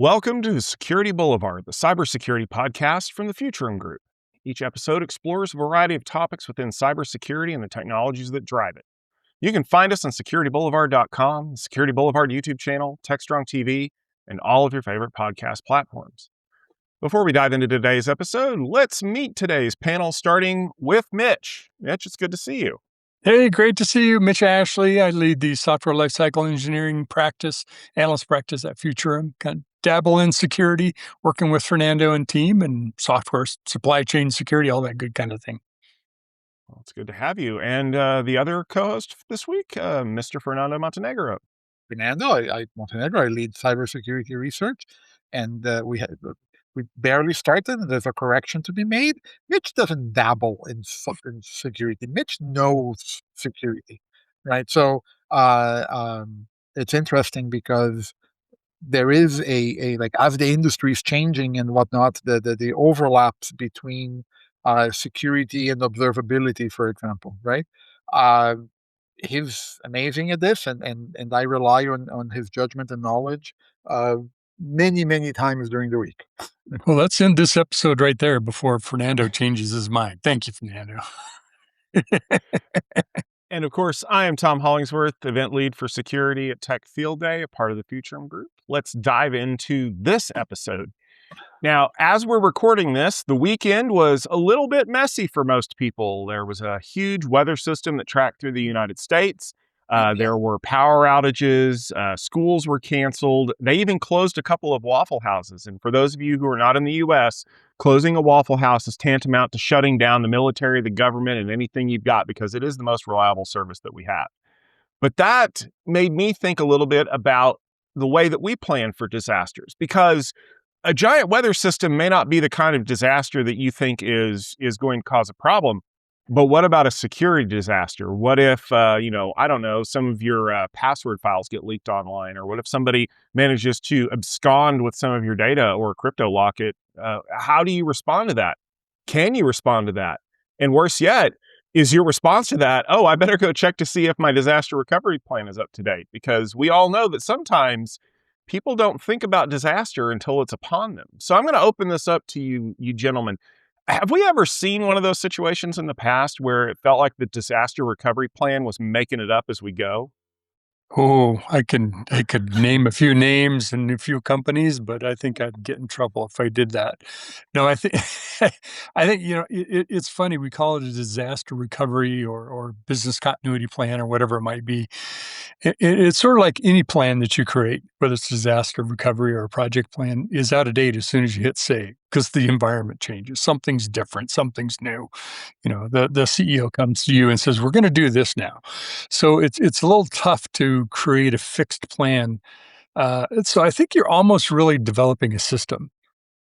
Welcome to Security Boulevard, the cybersecurity podcast from the Futurum Group. Each episode explores a variety of topics within cybersecurity and the technologies that drive it. You can find us on securityboulevard.com, the Security Boulevard YouTube channel, TechStrong TV, and all of your favorite podcast platforms. Before we dive into today's episode, let's meet today's panel, starting with Mitch. Mitch, it's good to see you. Hey, great to see you. Mitch Ashley. I lead the software lifecycle engineering practice, analyst practice at Futurum. Kind of dabble in security, working with Fernando and team and software, supply chain security, all that good kind of thing. Well, it's good to have you. And the other co-host this week, Mr. Fernando Montenegro. Montenegro, I lead cybersecurity research, and we barely started, and there's a correction to be made. Mitch doesn't dabble in security. Mitch knows security, right? So it's interesting because there is like, as the industry is changing and whatnot, the overlaps between security and observability, for example, right? He's amazing at this, and I rely on his judgment and knowledge many times during the week. Well, let's end this episode right there before Fernando changes his mind. Thank you, Fernando. And of course, I am Tom Hollingsworth, event lead for security at Tech Field Day, a part of the Futurum Group. Let's dive into this episode. Now, as we're recording this, the weekend was a little bit messy for most people. There was a huge weather system that tracked through the United States. There were power outages, schools were canceled. They even closed a couple of Waffle Houses. And for those of you who are not in the U.S., closing a Waffle House is tantamount to shutting down the military, the government, and anything you've got, because it is the most reliable service that we have. But that made me think a little bit about the way that we plan for disasters, because a giant weather system may not be the kind of disaster that you think is going to cause a problem. But what about a security disaster? What if, I don't know, some of your password files get leaked online? Or what if somebody manages to abscond with some of your data or crypto lock it? How do you respond to that? Can you respond to that? And worse yet, is your response to that, I better go check to see if my disaster recovery plan is up to date? Because we all know that sometimes people don't think about disaster until it's upon them. So I'm going to open this up to you gentlemen. Have we ever seen one of those situations in the past where it felt like the disaster recovery plan was making it up as we go? Oh, I could name a few names and a few companies, but I think I'd get in trouble if I did that. No, I think it's funny. We call it a disaster recovery or business continuity plan or whatever it might be. It's sort of like any plan that you create, whether it's disaster recovery or a project plan, is out of date as soon as you hit save, because the environment changes. Something's different. Something's new. The CEO comes to you and says, "We're going to do this now." So it's a little tough to create a fixed plan. So I think you're almost really developing a system,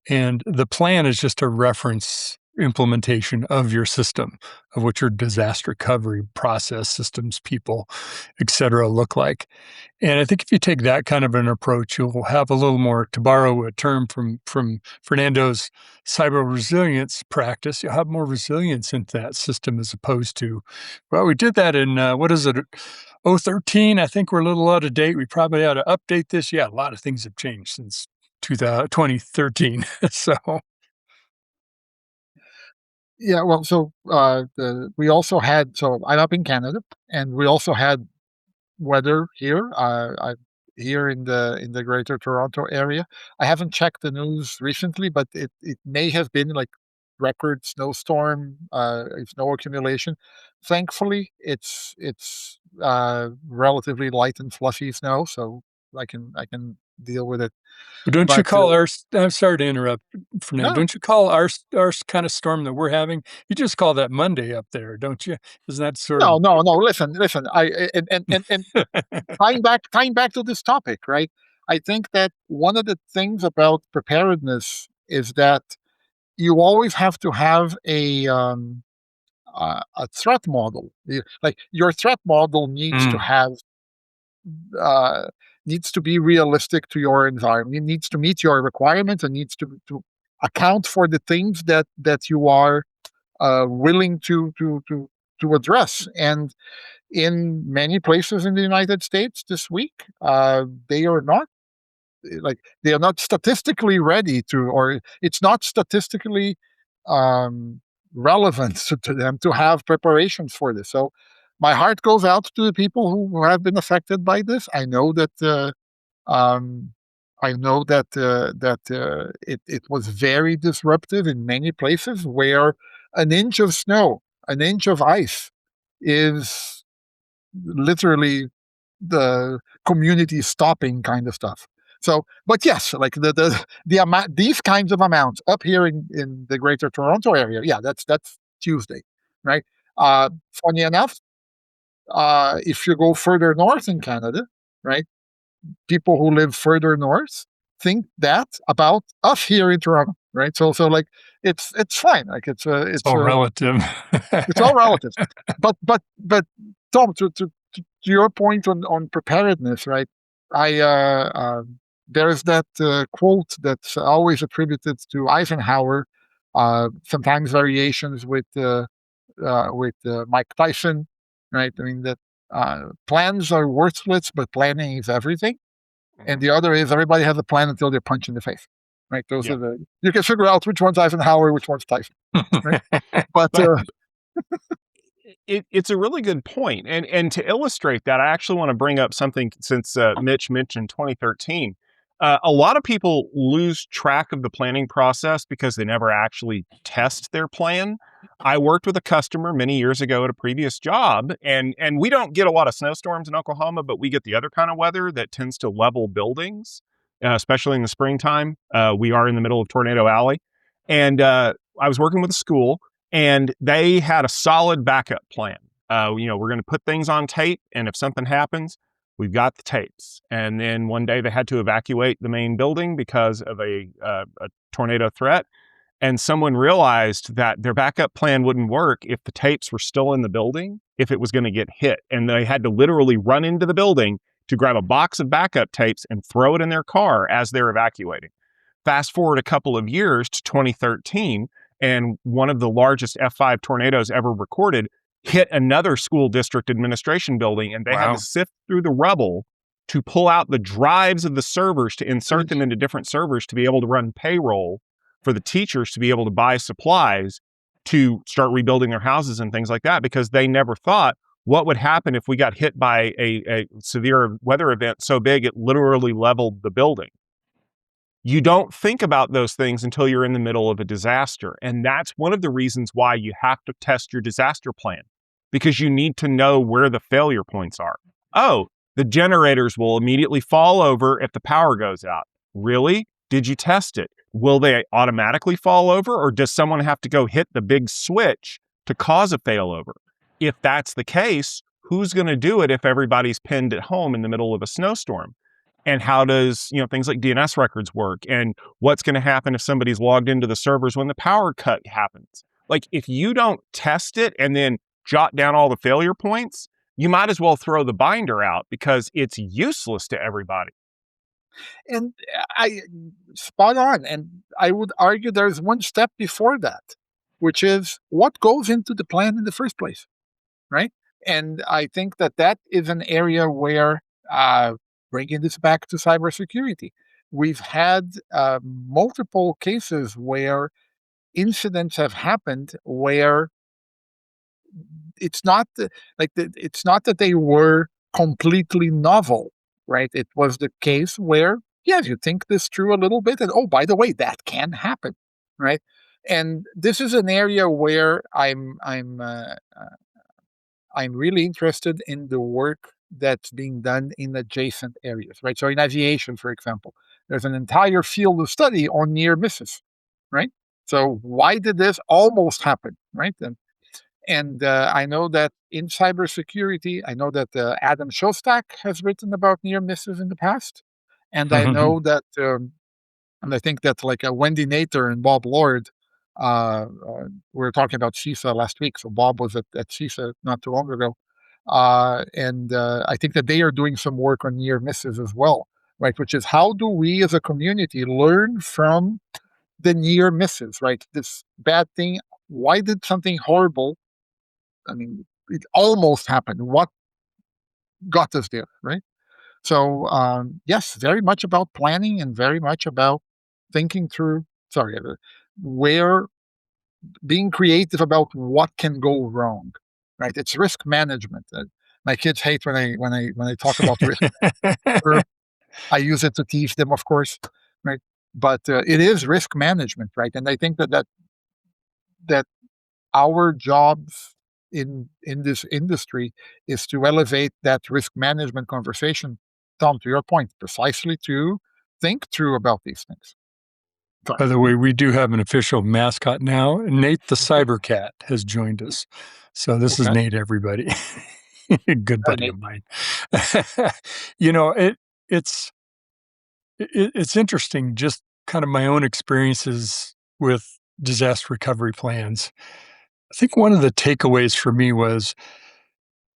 and the plan is just a reference implementation of your system, of what your disaster recovery process, systems, people, et cetera, look like. And I think if you take that kind of an approach, you'll have a little more, to borrow a term from Fernando's cyber resilience practice, you'll have more resilience into that system as opposed to, well, we did that in, 2013. I think we're a little out of date. We probably ought to update this. Yeah, a lot of things have changed since 2013. So... Yeah, well, so we also had, so I'm up in Canada, and we also had weather here, here in the Greater Toronto area. I haven't checked the news recently, but it may have been like record snowstorm, snow accumulation. Thankfully, it's relatively light and fluffy snow, so I can deal with it. But don't you call our, I'm sorry to interrupt, Fernando, No. don't you call our kind of storm that we're having, you just call that Monday up there, don't you? Isn't that sort of... No. Listen. And tying back to this topic, right? I think that one of the things about preparedness is that you always have to have a threat model. Like, your threat model needs to have needs to be realistic to your environment. It needs to meet your requirements and needs to account for the things that you are willing to address. And in many places in the United States this week, they are not like they are not statistically ready to, or it's not statistically relevant to them to have preparations for this. So my heart goes out to the people who have been affected by this. I know that um, it was very disruptive in many places where an inch of snow, an inch of ice is literally the community stopping kind of stuff. So, but yes, like the amount, these kinds of amounts up here in the Greater Toronto area, yeah, that's Tuesday, right? Funny enough, if you go further north in Canada, right, people who live further north think that about us here in Toronto, right? So like it's fine, like It's all relative. it's all relative. But Tom, to your point on preparedness, right? I there's that quote that's always attributed to Eisenhower, sometimes variations with Mike Tyson, right? I mean that plans are worthless, but planning is everything. And the other is everybody has a plan until they're punched in the face, right? Those are the, you can figure out which one's Eisenhower, which one's Tyson, right? But it's a really good point. And to illustrate that, I actually want to bring up something since Mitch mentioned 2013. A lot of people lose track of the planning process because they never actually test their plan. I worked with a customer many years ago at a previous job, and we don't get a lot of snowstorms in Oklahoma, but we get the other kind of weather that tends to level buildings, especially in the springtime. We are in the middle of Tornado Alley. And I was working with a school, and they had a solid backup plan. We're going to put things on tape, and if something happens, we've got the tapes. And then one day they had to evacuate the main building because of a tornado threat. And someone realized that their backup plan wouldn't work if the tapes were still in the building, if it was going to get hit. And they had to literally run into the building to grab a box of backup tapes and throw it in their car as they're evacuating. Fast forward a couple of years to 2013, and one of the largest F5 tornadoes ever recorded hit another school district administration building, and they had to sift through the rubble to pull out the drives of the servers to insert them into different servers to be able to run payroll for the teachers to be able to buy supplies to start rebuilding their houses and things like that, because they never thought what would happen if we got hit by a severe weather event so big it literally leveled the building. You don't think about those things until you're in the middle of a disaster. And that's one of the reasons why you have to test your disaster plan, because you need to know where the failure points are. Oh, the generators will immediately fall over if the power goes out. Really? Did you test it? Will they automatically fall over, or does someone have to go hit the big switch to cause a failover? If that's the case, who's going to do it if everybody's pinned at home in the middle of a snowstorm? And how does, things like DNS records work? And what's going to happen if somebody's logged into the servers when the power cut happens? Like, if you don't test it and then jot down all the failure points, you might as well throw the binder out because it's useless to everybody. And I spot on. And I would argue there's one step before that, which is what goes into the plan in the first place, right? And I think that is an area where, bringing this back to cybersecurity, we've had multiple cases where incidents have happened where it's not it's not that they were completely novel, right? It was the case where, yes, you think this through a little bit, and oh, by the way, that can happen, right? And this is an area where I'm really interested in the work that's being done in adjacent areas, right? So in aviation, for example, there's an entire field of study on near misses, right? So why did this almost happen, right? And I know that in cybersecurity, I know that Adam Shostak has written about near misses in the past. And I know that, and I think that like Wendy Nater and Bob Lord, we were talking about CISA last week. So Bob was at CISA not too long ago. And I think that they are doing some work on near misses as well, right? Which is, how do we as a community learn from the near misses, right? This bad thing, why did something horrible, I mean, it almost happened. What got us there, right? So yes, very much about planning and very much about thinking through. Where being creative about what can go wrong, right? It's risk management. My kids hate when I talk about risk. I use it to teach them, of course, right? But it is risk management, right? And I think that our jobs in this industry is to elevate that risk management conversation. Tom, to your point, precisely to think through about these things. By the way, we do have an official mascot now. Nate the Cyber Cat has joined us. So this is Okay. Nate, everybody. Good buddy Nate. of mine. You know, it's interesting, just kind of my own experiences with disaster recovery plans. I think one of the takeaways for me was,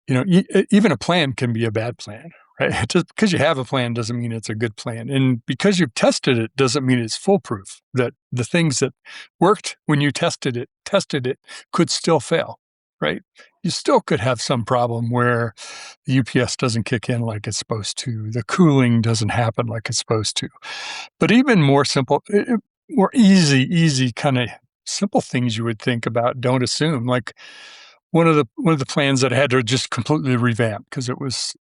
even a plan can be a bad plan, right? Just because you have a plan doesn't mean it's a good plan. And because you've tested it doesn't mean it's foolproof, that the things that worked when you tested it could still fail, right? You still could have some problem where the UPS doesn't kick in like it's supposed to, the cooling doesn't happen like it's supposed to. But even more simple, more easy kind of simple things you would think about, don't assume. Like one of the plans that I had to just completely revamp because it was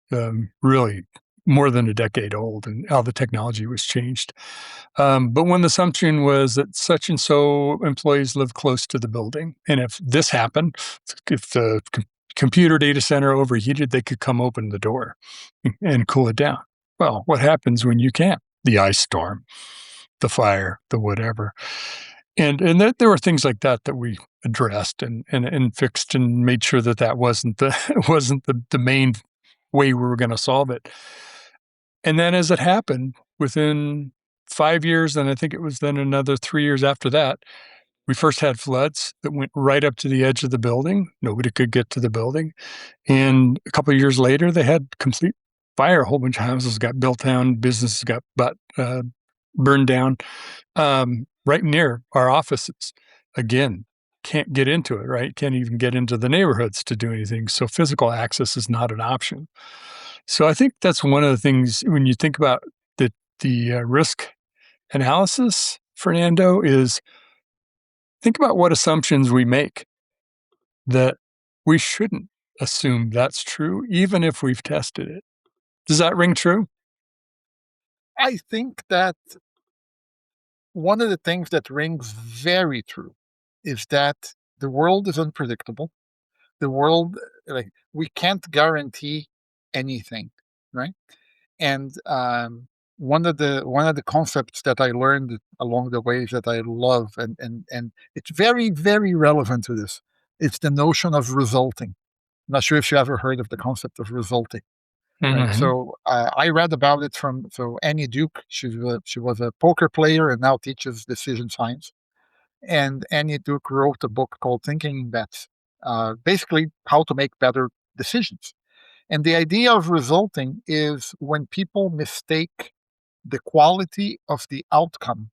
really more than a decade old and how the technology was changed. But one assumption was that such and so employees live close to the building, and if this happened, if the computer data center overheated, they could come open the door and cool it down. Well, what happens when you can't? The ice storm, the fire, the whatever. And there were things like that we addressed and fixed and made sure that wasn't the main way we were going to solve it. And then as it happened, within 5 years, and I think it was then another 3 years after that, we first had floods that went right up to the edge of the building. Nobody could get to the building. And a couple of years later, they had complete fire. A whole bunch of houses got built down, businesses got burned down. Right near our offices. Again, can't get into it, right? Can't even get into the neighborhoods to do anything. So physical access is not an option. So I think that's one of the things when you think about the risk analysis, Fernando, is think about what assumptions we make that we shouldn't assume that's true, even if we've tested it. Does that ring true? I think that one of the things that rings very true is that the world is unpredictable. The world, like, we can't guarantee anything, right? And one of the concepts that I learned along the way that I love, and it's very, very relevant to this. It's the notion of resulting. I'm not sure if you ever heard of the concept of resulting. Right. Mm-hmm. So I read about it from Annie Duke. She was a poker player and now teaches decision science. And Annie Duke wrote a book called Thinking in Bets, basically how to make better decisions. And the idea of resulting is when people mistake the quality of the outcome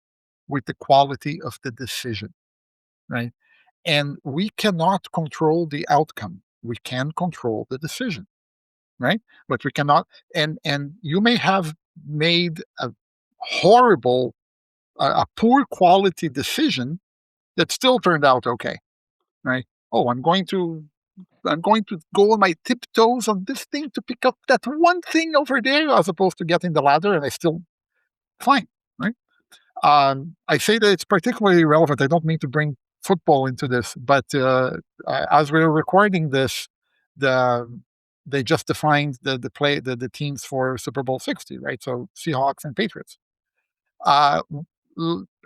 with the quality of the decision, right? And we cannot control the outcome. We can control the decision, right? But we cannot. And you may have made a horrible, a poor quality decision that still turned out okay, right? Oh, I'm going to go on my tiptoes on this thing to pick up that one thing over there, as opposed to getting the ladder, and I still fine, right? I say that it's particularly relevant. I don't mean to bring football into this, but as we're recording this, they just defined the teams for Super Bowl 60, right? So Seahawks and Patriots.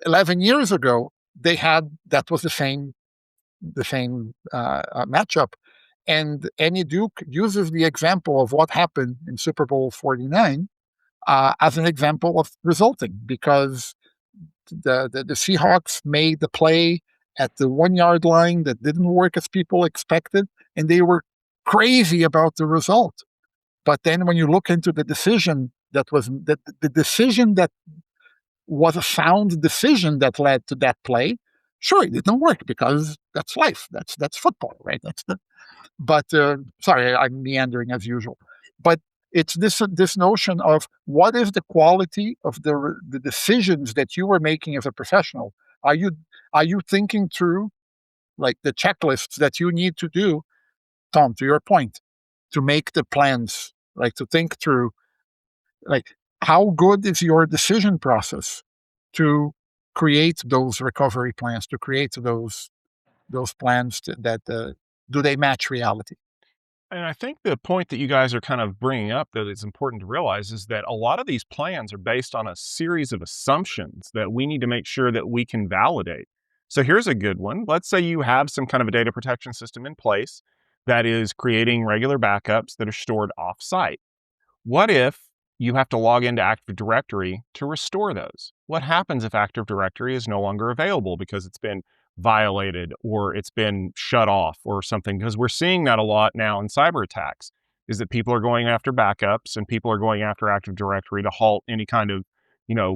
11 years ago, that was the same matchup. And Annie Duke uses the example of what happened in Super Bowl 49 as an example of resulting, because the Seahawks made the play at the 1 yard line that didn't work as people expected, and they were crazy about the result. But then when you look into the decision the decision that was a sound decision that led to that play, sure, it didn't work because that's life. That's football, right? But sorry, I'm meandering as usual. But It's this notion of what is the quality of the decisions that you are making as a professional. Are you thinking through like the checklists that you need to do, Tom, to your point, to make the plans, like to think through, like how good is your decision process to create those recovery plans, to create those plans that do they match reality? And I think the point that you guys are kind of bringing up that is important to realize is that a lot of these plans are based on a series of assumptions that we need to make sure that we can validate. So here's a good one. Let's say you have some kind of a data protection system in place that is creating regular backups that are stored off-site. What if you have to log into Active Directory to restore those? What happens if Active Directory is no longer available because it's been violated or it's been shut off or something? Because we're seeing that a lot now in cyber attacks, is that people are going after backups and people are going after Active Directory to halt any kind of,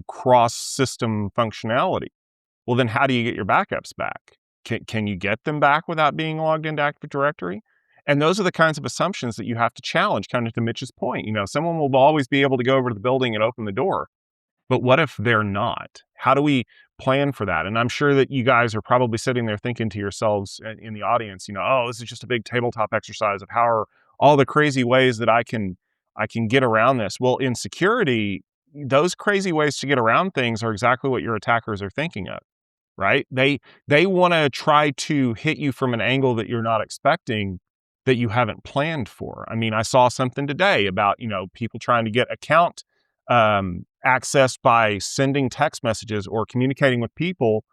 cross-system functionality. Well, then how do you get your backups back? Can you get them back without being logged into Active Directory? And those are the kinds of assumptions that you have to challenge, kind of to Mitch's point. Someone will always be able to go over to the building and open the door. But what if they're not? How do we plan for that? And I'm sure that you guys are probably sitting there thinking to yourselves in the audience, oh, this is just a big tabletop exercise of how are all the crazy ways that I can get around this. Well, in security, those crazy ways to get around things are exactly what your attackers are thinking of, right? They want to try to hit you from an angle that you're not expecting, that you haven't planned for. I mean, I saw something today about, people trying to get account access by sending text messages or communicating with people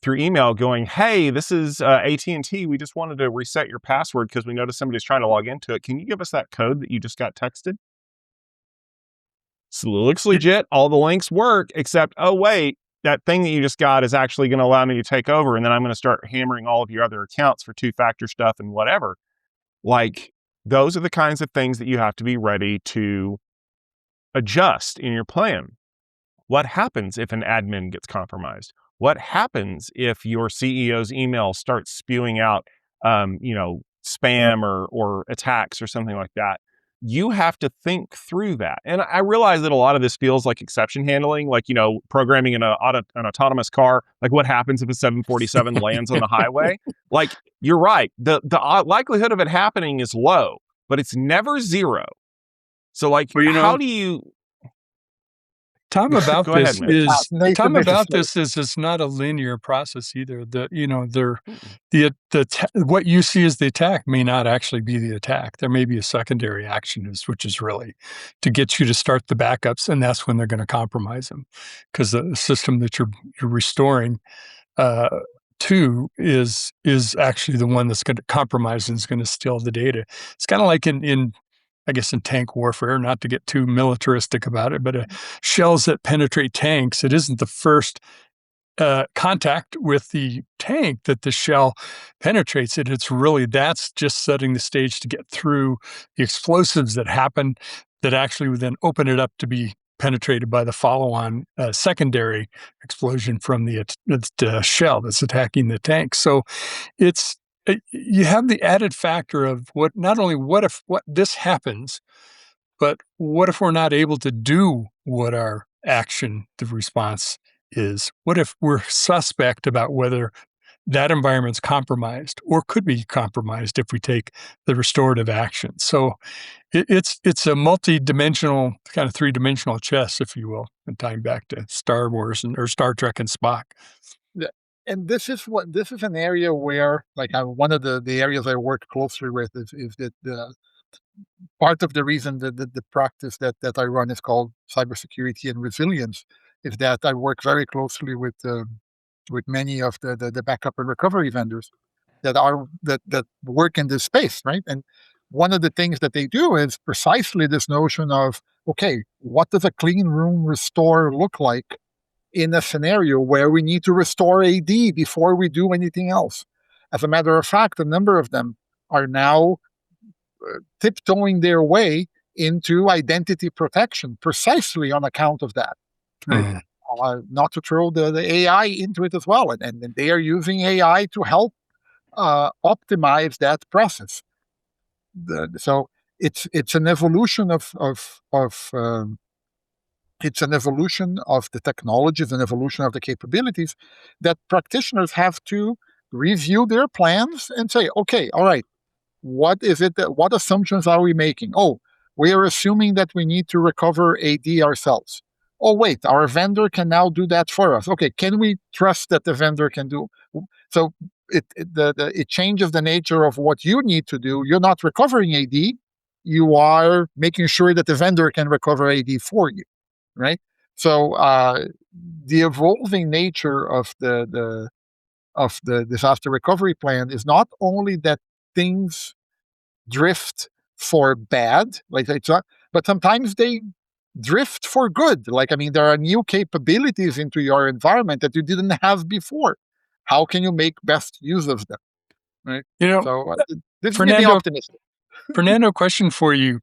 through email going, hey, this is AT&T. We just wanted to reset your password because we noticed somebody's trying to log into it. Can you give us that code that you just got texted? So it looks legit. All the links work, except, oh, wait, that thing that you just got is actually going to allow me to take over. And then I'm going to start hammering all of your other accounts for two-factor stuff and whatever. Like, those are the kinds of things that you have to be ready to adjust in your plan. What happens if an admin gets compromised? What happens if your CEO's email starts spewing out, spam or attacks or something like that? You have to think through that. And I realize that a lot of this feels like exception handling, like, programming an autonomous car. Like, what happens if a 747 lands on the highway? Like, you're right. The likelihood of it happening is low, but it's never zero. So, like, how do you... Tom, about Go ahead, Mitch. this is it's not a linear process either. What you see as the attack may not actually be the attack. There may be a secondary action, which is really to get you to start the backups, and that's when they're going to compromise them, because the system that you're restoring to is actually the one that's going to compromise and is going to steal the data. It's kind of like in I guess in tank warfare, not to get too militaristic about it, but shells that penetrate tanks, it isn't the first contact with the tank that the shell penetrates it. It's really, that's just setting the stage to get through the explosives that happen that actually would then open it up to be penetrated by the follow-on secondary explosion from the shell that's attacking the tank. So you have the added factor of what if this happens, but what if we're not able to do what our action, the response is? What if we're suspect about whether that environment's compromised or could be compromised if we take the restorative action? So it's a multi-dimensional, kind of three-dimensional chess, if you will, and tying back to Star Wars or Star Trek and Spock. And this is an area where, like, one of the areas I work closely with is that part of the reason that the practice that I run is called cybersecurity and resilience is that I work very closely with many of the backup and recovery vendors that work in this space, right? And one of the things that they do is precisely this notion of, okay, what does a clean room restore look like in a scenario where we need to restore AD before we do anything else? As a matter of fact, a number of them are now tiptoeing their way into identity protection precisely on account of that. Mm. Not to throw the AI into it as well. And they are using AI to help optimize that process. So it's an evolution of it's an evolution of the technologies, an evolution of the capabilities that practitioners have to review their plans and say, okay, all right, what assumptions are we making? Oh, we are assuming that we need to recover AD ourselves. Oh, wait, our vendor can now do that for us. Okay, can we trust that the vendor can do? So it changes the nature of what you need to do. You're not recovering AD. You are making sure that the vendor can recover AD for you, right? So the evolving nature of the disaster recovery plan is not only that things drift for bad, like it's not, but sometimes they drift for good. Like, I mean, there are new capabilities into your environment that you didn't have before. How can you make best use of them? Right. You know, So this is me Fernando, optimistic. Fernando, question for you.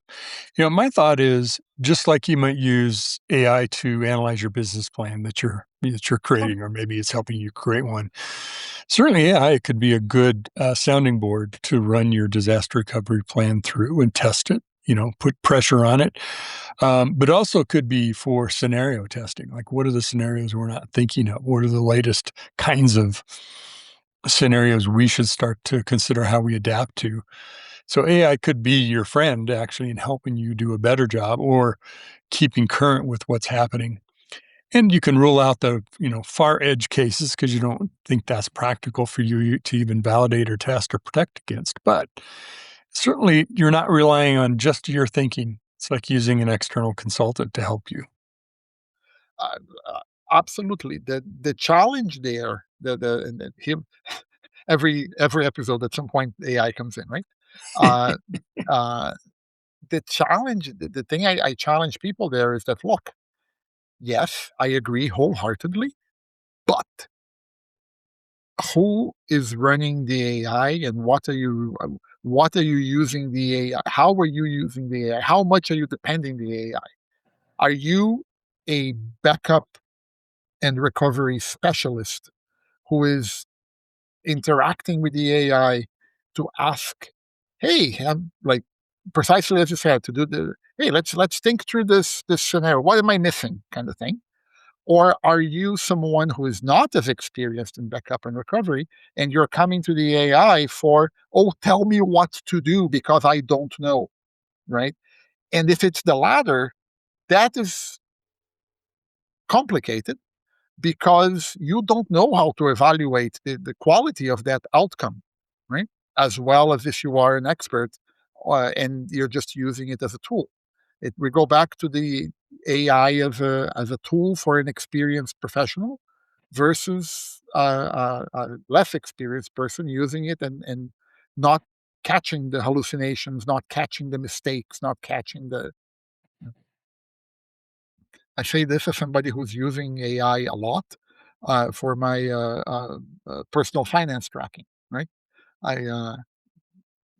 My thought is just like you might use AI to analyze your business plan that you're creating, or maybe it's helping you create one. Certainly, AI could be a good sounding board to run your disaster recovery plan through and test it. Put pressure on it, but also could be for scenario testing. Like, what are the scenarios we're not thinking of? What are the latest kinds of scenarios we should start to consider how we adapt to? So AI could be your friend actually in helping you do a better job or keeping current with what's happening. And you can rule out the, far edge cases because you don't think that's practical for you to even validate or test or protect against. But certainly you're not relying on just your thinking. It's like using an external consultant to help you. Uh, Absolutely. The challenge there, and him, every episode at some point AI comes in, right? Uh, uh, the challenge, the thing I challenge people there is that, look, yes, I agree wholeheartedly, but who is running the AI and what are you using the AI? How are you using the AI? How much are you depending the AI? Are you a backup and recovery specialist who is interacting with the AI to ask, hey, like precisely as you said, to do the hey, let's think through this scenario. What am I missing, kind of thing? Or are you someone who is not as experienced in backup and recovery, and you're coming to the AI for, oh, tell me what to do because I don't know, right? And if it's the latter, that is complicated because you don't know how to evaluate the quality of that outcome, right? As well as if you are an expert and you're just using it as a tool. We go back to the AI as a tool for an experienced professional versus a less experienced person using it and not catching the hallucinations, not catching the mistakes, not catching the. I say this as somebody who's using AI a lot for my personal finance tracking. Right, I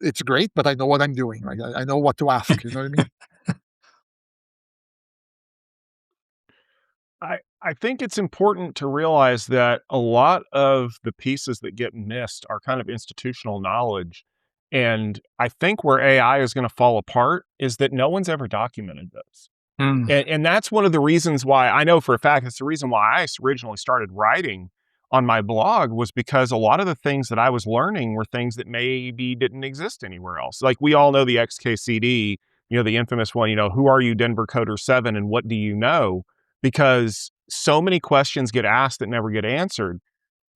it's great, but I know what I'm doing. Right, I know what to ask. You know what I mean? I think it's important to realize that a lot of the pieces that get missed are kind of institutional knowledge. And I think where AI is going to fall apart is that no one's ever documented those. Mm. And that's one of the reasons why I know for a fact, it's the reason why I originally started writing on my blog was because a lot of the things that I was learning were things that maybe didn't exist anywhere else. Like we all know the XKCD, the infamous one, who are you, Denver Coder 7, and what do you know? Because so many questions get asked that never get answered.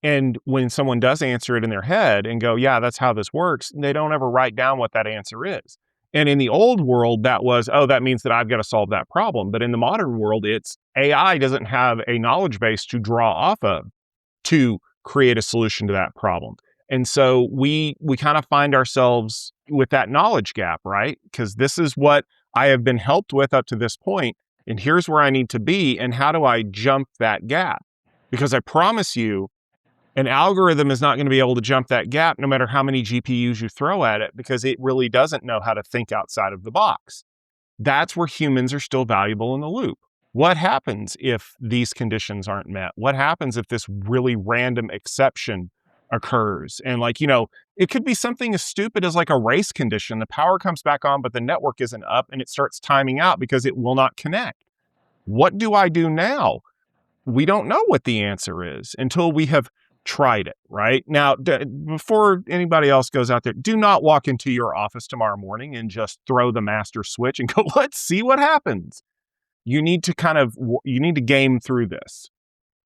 And when someone does answer it in their head and go, yeah, that's how this works, they don't ever write down what that answer is. And in the old world, that was, oh, that means that I've got to solve that problem. But in the modern world, it's AI doesn't have a knowledge base to draw off of to create a solution to that problem. And so we kind of find ourselves with that knowledge gap, right? Because this is what I have been helped with up to this point, and here's where I need to be, and how do I jump that gap? Because I promise you, an algorithm is not going to be able to jump that gap no matter how many GPUs you throw at it, because it really doesn't know how to think outside of the box. That's where humans are still valuable in the loop. What happens if these conditions aren't met? What happens if this really random exception occurs? And It could be something as stupid as like a race condition. The power comes back on, but the network isn't up and it starts timing out because it will not connect. What do I do now? We don't know what the answer is until we have tried it, right? Now, before anybody else goes out there, do not walk into your office tomorrow morning and just throw the master switch and go, let's see what happens. You need to game through this.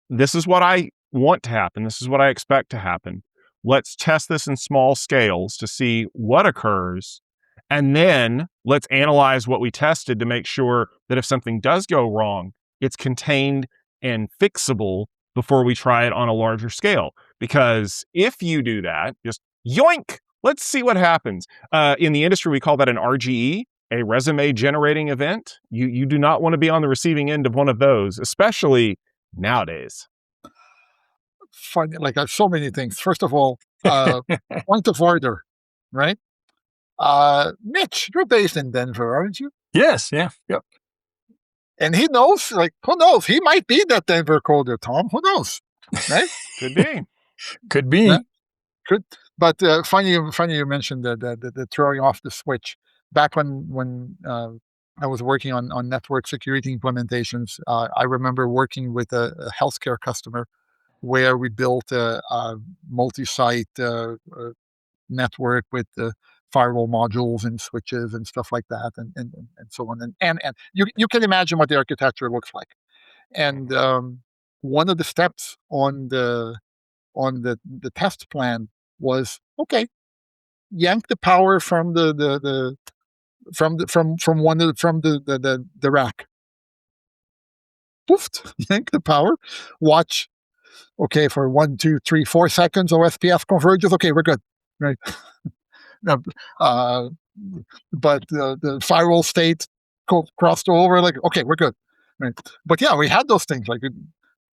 This is what I want to happen. This is what I expect to happen. Let's test this in small scales to see what occurs. And then let's analyze what we tested to make sure that if something does go wrong, it's contained and fixable before we try it on a larger scale. Because if you do that, just yoink, let's see what happens. In the industry, we call that an RGE, a resume generating event. You do not want to be on the receiving end of one of those, especially nowadays. Funny, like so many things. First of all, point of order, right? Mitch, you're based in Denver, aren't you? Yes. Yeah. Yep. And he knows, like, who knows? He might be that Denver coder, Tom. Who knows? Right? Could be. Could be. Yeah. Could. But funny you mentioned the throwing off the switch. Back when I was working on network security implementations, I remember working with a healthcare customer where we built a multi-site network with firewall modules and switches and stuff like that, and so on. And you can imagine what the architecture looks like. And one of the steps on the test plan was, okay, yank the power from the rack. Poofed, yank the power. Watch. Okay, for 1, 2, 3, 4 seconds, OSPF converges. Okay, we're good, right? But the firewall state crossed over. Like, okay, we're good, right? But yeah, we had those things. Like,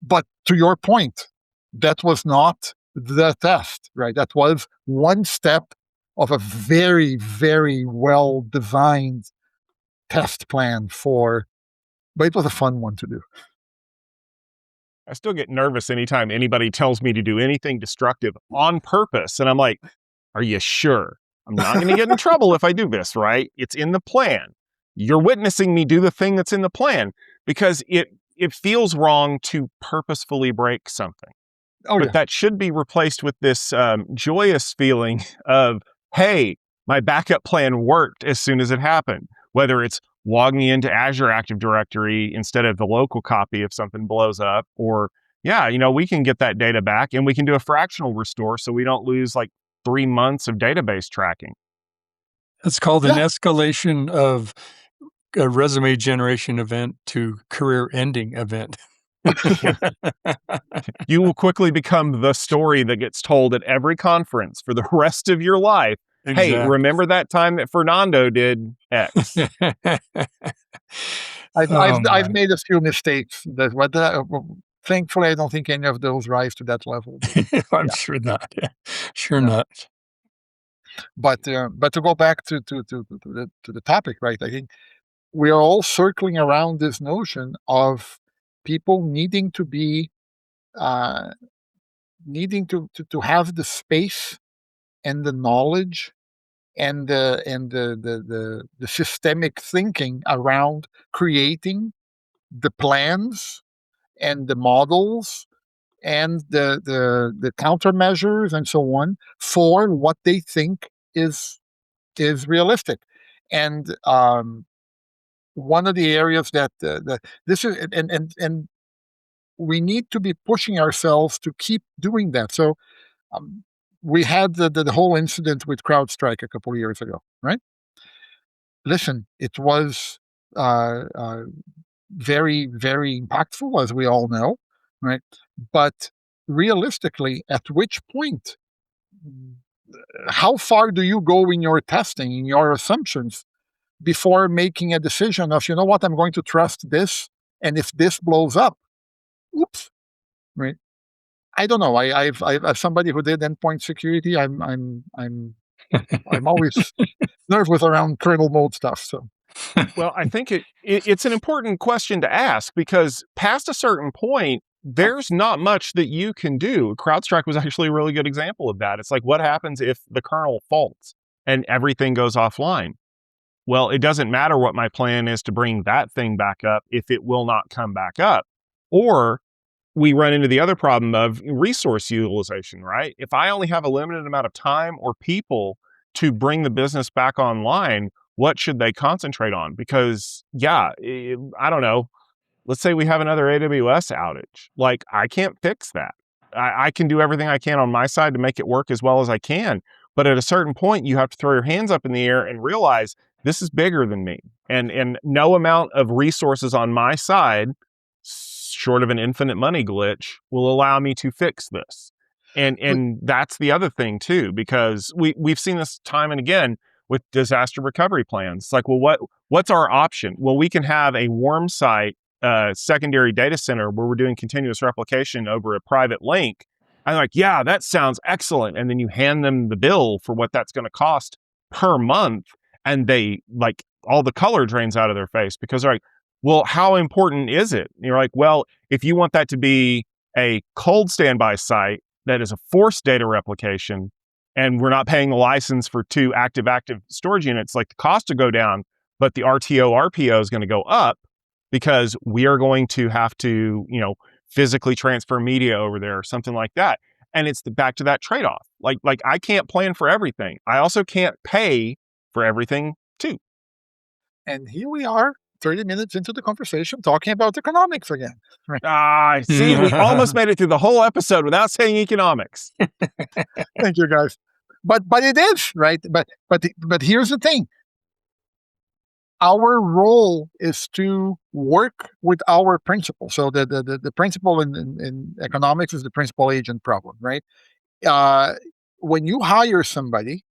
but to your point, that was not the test, right? That was one step of a very, very well designed test plan but it was a fun one to do. I still get nervous anytime anybody tells me to do anything destructive on purpose. And I'm like, are you sure? I'm not going to get in trouble if I do this, right? It's in the plan. You're witnessing me do the thing that's in the plan, because it feels wrong to purposefully break something. But that should be replaced with this joyous feeling of, hey, my backup plan worked as soon as it happened. Whether it's logging into Azure Active Directory instead of the local copy if something blows up, or we can get that data back and we can do a fractional restore so we don't lose like 3 months of database tracking. That's called an escalation of a resume generation event to career-ending event. You will quickly become the story that gets told at every conference for the rest of your life. Exactly. Hey, remember that time that Fernando did X? I've made a few mistakes. Thankfully, I don't think any of those rise to that level. I'm sure not. Sure not. But to go back to the topic, right? I think we are all circling around this notion of people needing to be needing to have the space and the knowledge and the systemic thinking around creating the plans and the models and the countermeasures and so on for what they think is realistic. And one of the areas that this is, and we need to be pushing ourselves to keep doing that. So we had the whole incident with CrowdStrike a couple of years ago, right? Listen, it was very, very impactful, as we all know, right? But realistically, at which point, how far do you go in your testing, in your assumptions, before making a decision of, you know what, I'm going to trust this, and if this blows up, oops, right? I don't know. I've somebody who did endpoint security. I'm always nervous around kernel mode stuff. So, well, I think it's an important question to ask, because past a certain point, there's not much that you can do. CrowdStrike was actually a really good example of that. It's like, what happens if the kernel faults and everything goes offline? Well, it doesn't matter what my plan is to bring that thing back up if it will not come back up. Or we run into the other problem of resource utilization, right? If I only have a limited amount of time or people to bring the business back online, what should they concentrate on? Because, I don't know. Let's say we have another AWS outage. Like, I can't fix that. I can do everything I can on my side to make it work as well as I can. But at a certain point, you have to throw your hands up in the air and realize this is bigger than me. And no amount of resources on my side, short of an infinite money glitch, will allow me to fix this. And that's the other thing too, because we've seen this time and again with disaster recovery plans. It's like, well, what's our option? Well, we can have a warm site secondary data center where we're doing continuous replication over a private link. I'm like, yeah, that sounds excellent. And then you hand them the bill for what that's going to cost per month. And they like all the color drains out of their face because they're like, well, how important is it? And you're like, well, if you want that to be a cold standby site that is a forced data replication, and we're not paying the license for 2 active storage units, like the cost to go down, but the RPO is going to go up because we are going to have to, physically transfer media over there or something like that. And it's back to that trade-off. Like I can't plan for everything. I also can't pay for everything too. And here we are, 30 minutes into the conversation, talking about economics again. Right? See, we almost made it through the whole episode without saying economics. Thank you, guys. But it is, right? But here's the thing. Our role is to work with our principle. So the principle in economics is the principal agent problem, right? When you hire somebody,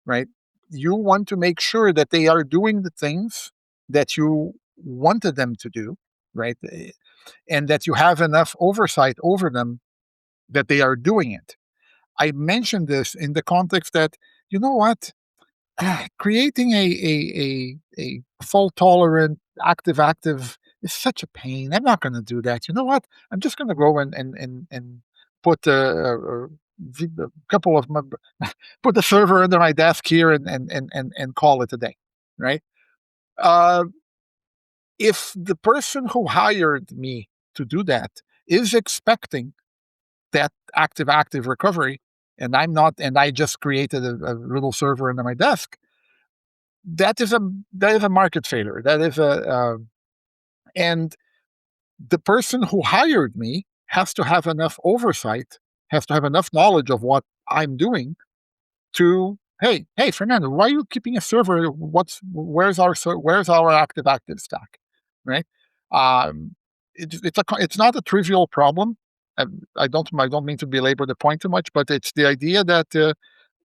right, you want to make sure that they are doing the things that you wanted them to do, right? And that you have enough oversight over them that they are doing it. I mentioned this in the context that, you know what? Creating a fault tolerant active is such a pain. I'm not going to do that. You know what? I'm just going to go and put a couple of put the server under my desk here and call it a day, right? If the person who hired me to do that is expecting that active recovery, and I'm not, and I just created a little server under my desk, that is a market failure. That is and the person who hired me has to have enough oversight, has to have enough knowledge of what I'm doing to, hey, Fernando, why are you keeping a server? Where's our active stack, right? It's not a trivial problem. I don't mean to belabor the point too much, but it's the idea that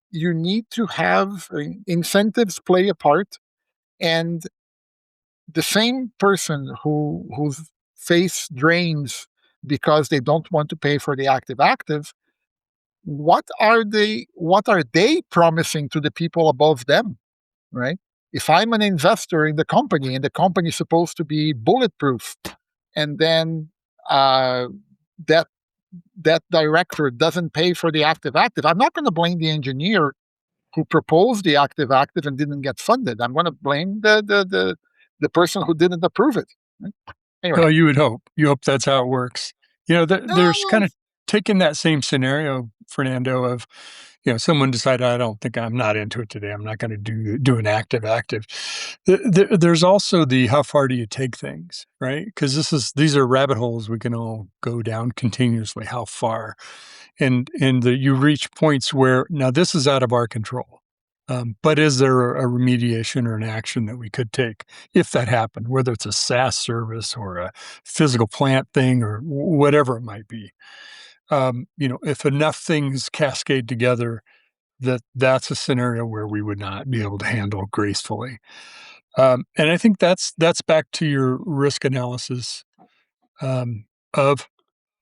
you need to have incentives play a part, and the same person whose face drains because they don't want to pay for the active, what are they promising to the people above them, right? If I'm an investor in the company and the company is supposed to be bulletproof, and then that director doesn't pay for the active, I'm not going to blame the engineer who proposed the active and didn't get funded. I'm going to blame the person who didn't approve it. Right? Anyway. Oh, you would hope. You hope that's how it works. There's kind of taking that same scenario, Fernando, of someone decided, I'm not into it today. I'm not going to do an active. There's also the how far do you take things, right? Because these are rabbit holes we can all go down continuously. How far, and you reach points where now this is out of our control. But is there a remediation or an action that we could take if that happened, whether it's a SaaS service or a physical plant thing or whatever it might be? If enough things cascade together, that's a scenario where we would not be able to handle gracefully. And I think that's back to your risk analysis of,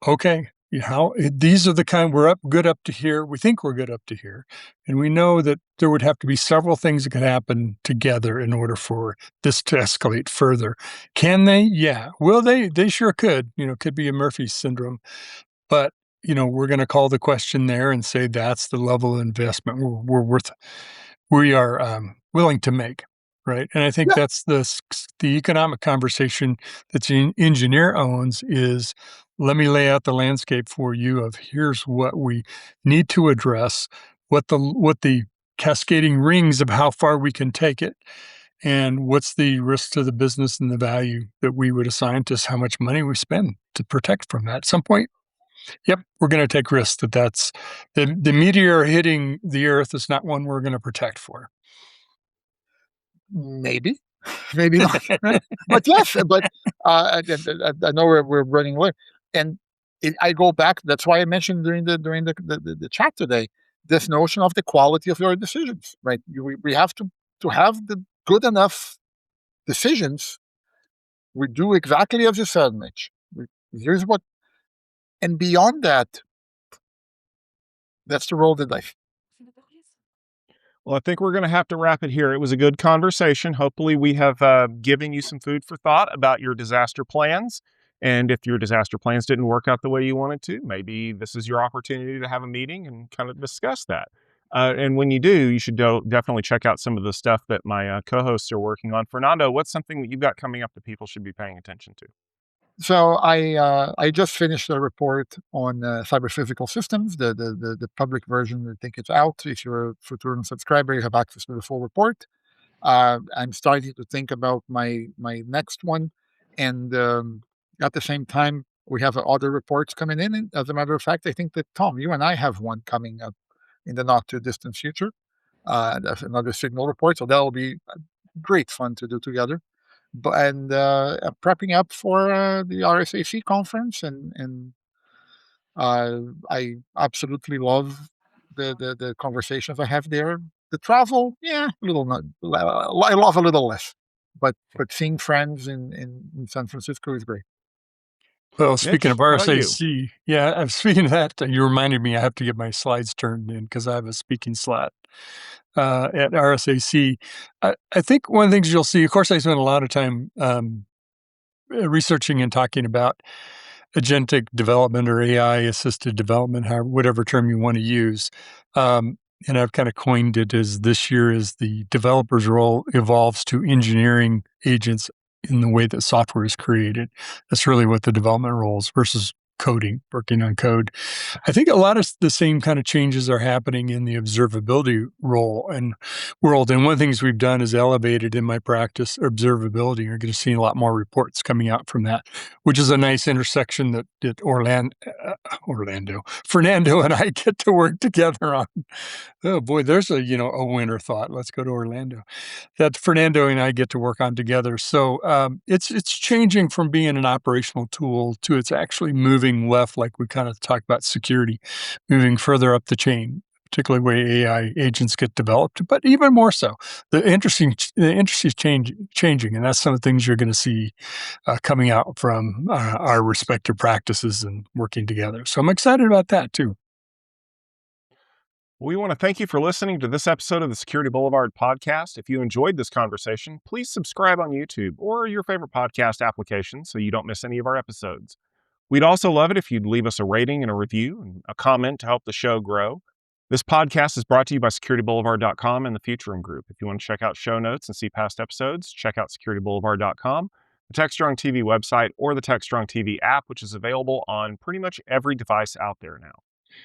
okay, These are the kind we're good up to here. We think we're good up to here. And we know that there would have to be several things that could happen together in order for this to escalate further. Can they? Yeah. Will they? They sure could. Could be a Murphy syndrome. But, we're going to call the question there and say that's the level of investment we are willing to make. Right. And I think Yeah. that's the economic conversation that the engineer owns is, let me lay out the landscape for you of here's what we need to address, what the cascading rings of how far we can take it, and what's the risk to the business and the value that we would assign to how much money we spend to protect from that. At some point, yep, we're going to take risks that's the meteor hitting the Earth is not one we're going to protect for. Maybe, maybe not. Right? But yes, I know we're running away, and I go back. That's why I mentioned during the chat today this notion of the quality of your decisions. Right, we have to have the good enough decisions. We do exactly as you said, Mitch. Here's what, and beyond that, that's the roll of the dice. Well, I think we're going to have to wrap it here. It was a good conversation. Hopefully, we have given you some food for thought about your disaster plans. And if your disaster plans didn't work out the way you wanted to, maybe this is your opportunity to have a meeting and kind of discuss that. And when you do, you should definitely check out some of the stuff that my co-hosts are working on. Fernando, what's something that you've got coming up that people should be paying attention to? So I just finished a report on cyber physical systems, the public version. I think it's out. If you're a Futurum subscriber, you have access to the full report. I'm starting to think about my next one, and at the same time, we have other reports coming in. And as a matter of fact, I think that Tom, you and I have one coming up in the not too distant future. That's another signal report, so that'll be great fun to do together. And prepping up for the RSAC conference, and I absolutely love the conversations I have there. The travel, yeah, a little not. I love a little less, but seeing friends in San Francisco is great. Well, speaking of Mitch, how about you? RSAC, yeah, I'm speaking of that. You reminded me I have to get my slides turned in because I have a speaking slot at RSAC. I think one of the things you'll see, of course, I spent a lot of time researching and talking about agentic development or AI assisted development, whatever term you want to use. And I've kind of coined it as this year as the developer's role evolves to engineering agents in the way that software is created. That's really what the development role is versus coding, working on code. I think a lot of the same kind of changes are happening in the observability role and world. And one of the things we've done is elevated in my practice observability. You're going to see a lot more reports coming out from that, which is a nice intersection that Fernando and I get to work together on. Oh boy, there's a winner thought. Let's go to Orlando. That Fernando and I get to work on together. So it's changing from being an operational tool to it's actually moving left, like we kind of talked about security, moving further up the chain, particularly where AI agents get developed, but even more so. The industry is changing, and that's some of the things you're going to see coming out from our respective practices and working together. So I'm excited about that too. We want to thank you for listening to this episode of the Security Boulevard Podcast. If you enjoyed this conversation, please subscribe on YouTube or your favorite podcast application so you don't miss any of our episodes. We'd also love it if you'd leave us a rating and a review and a comment to help the show grow. This podcast is brought to you by SecurityBoulevard.com and the Futurum Group. If you want to check out show notes and see past episodes, check out SecurityBoulevard.com, the TechStrong TV website, or the TechStrong TV app, which is available on pretty much every device out there now.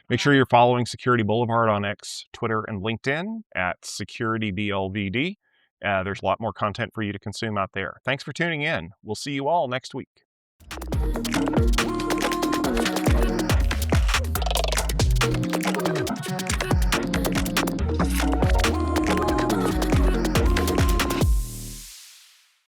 Make sure you're following Security Boulevard on X, Twitter, and LinkedIn at SecurityBLVD. There's a lot more content for you to consume out there. Thanks for tuning in. We'll see you all next week.